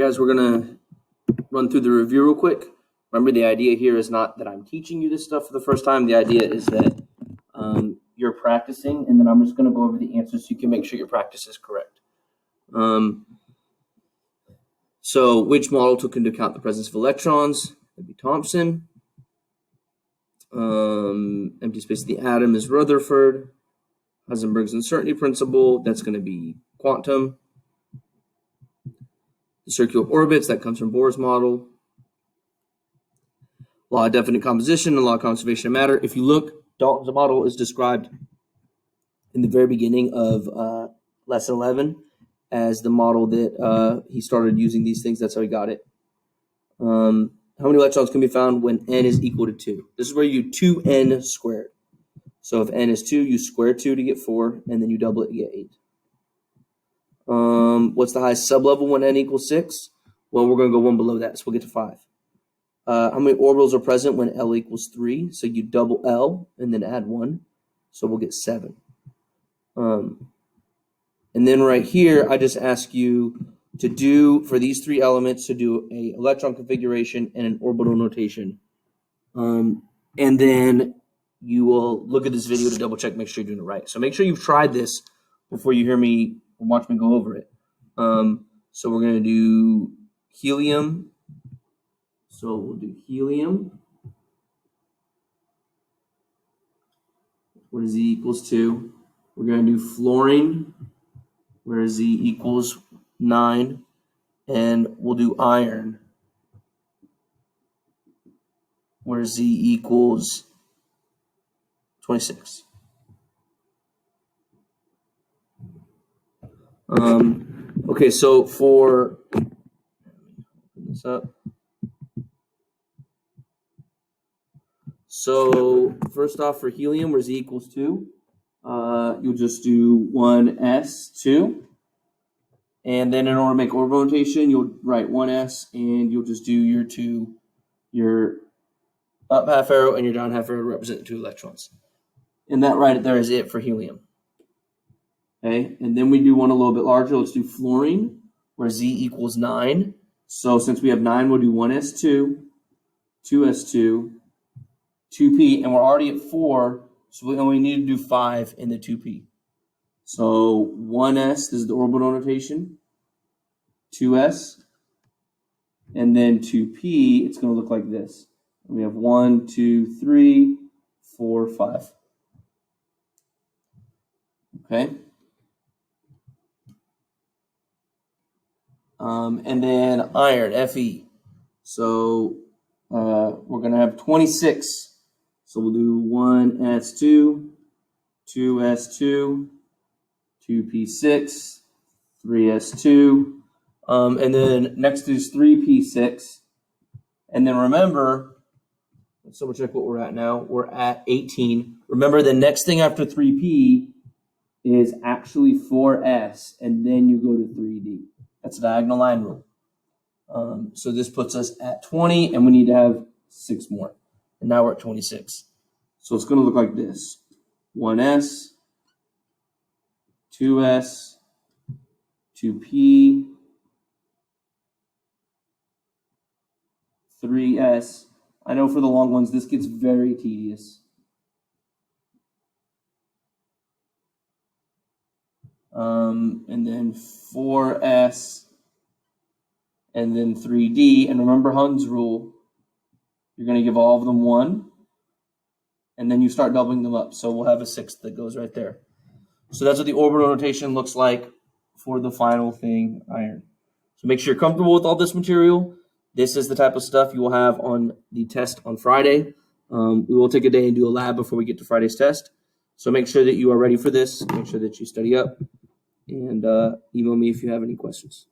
Guys, we're going to run through the review real quick. Remember, the idea here is not that I'm teaching you this stuff for the first time. The idea is that you're practicing, and then I'm just going to go over the answers so you can make sure your practice is correct. So which model took into account the presence of electrons? That'd be Thomson. Empty space of the atom is Rutherford. Heisenberg's uncertainty principle, that's going to be quantum. The circular orbits, that comes from Bohr's model. Law of definite composition and law of conservation of matter. If you look, Dalton's model is described in the very beginning of lesson 11 as the model that he started using these things. That's how he got it. How many electrons can be found when n is equal to 2? This is where you 2n squared. So if n is 2, you square 2 to get 4, and then you double it to get 8. What's the highest sublevel when n equals 6? Well, we're going to go one below that, so we'll get to 5. How many orbitals are present when L equals 3? So you double L and then add 1. So we'll get 7. And then right here, I just ask you to do, for these three elements, to do an electron configuration and an orbital notation. And then you will look at this video to double check, make sure you're doing it right. So make sure you've tried this before you hear me or watch me go over it. So we're going to do helium. So we'll do helium. What is Z equals 2? We're going to do fluorine, where Z equals 9. And we'll do iron, where Z equals 26. Okay, so for this up. So first off, for helium, where Z equals 2, you'll just do 1s2. And then in order to make orbital notation, you'll write 1s, and you'll just do your up half arrow and your down half arrow to represent the 2 electrons. And that right there is it for helium. Okay, and then we do one a little bit larger. Let's do fluorine, where Z equals 9. So since we have 9, we'll do 1s2, 2s2, 2p, and we're already at 4, so we only need to do 5 in the 2p. So 1s, this is the orbital notation, 2s, and then 2p, it's going to look like this. We have 1, 2, 3, 4, 5. Okay. And then iron, Fe. So we're going to have 26. So we'll do 1s2, 2s2, 2p6, 3s2, and then next is 3p6. And then remember, let's double check what we're at now. We're at 18. Remember, the next thing after 3p is actually 4s, and then you go to 3d. That's a diagonal line rule. So this puts us at 20, and we need to have 6 more. And now we're at 26. So it's going to look like this. 1s, 2s, 2p, 3s. I know for the long ones, this gets very tedious. And then 4s, and then 3d. And remember Hund's rule. You're going to give all of them 1, and then you start doubling them up. So we'll have a 6th that goes right there. So that's what the orbital notation looks like for the final thing, iron. So make sure you're comfortable with all this material. This is the type of stuff you will have on the test on Friday. We will take a day and do a lab before we get to Friday's test. So make sure that you are ready for this. Make sure that you study up. And email me if you have any questions.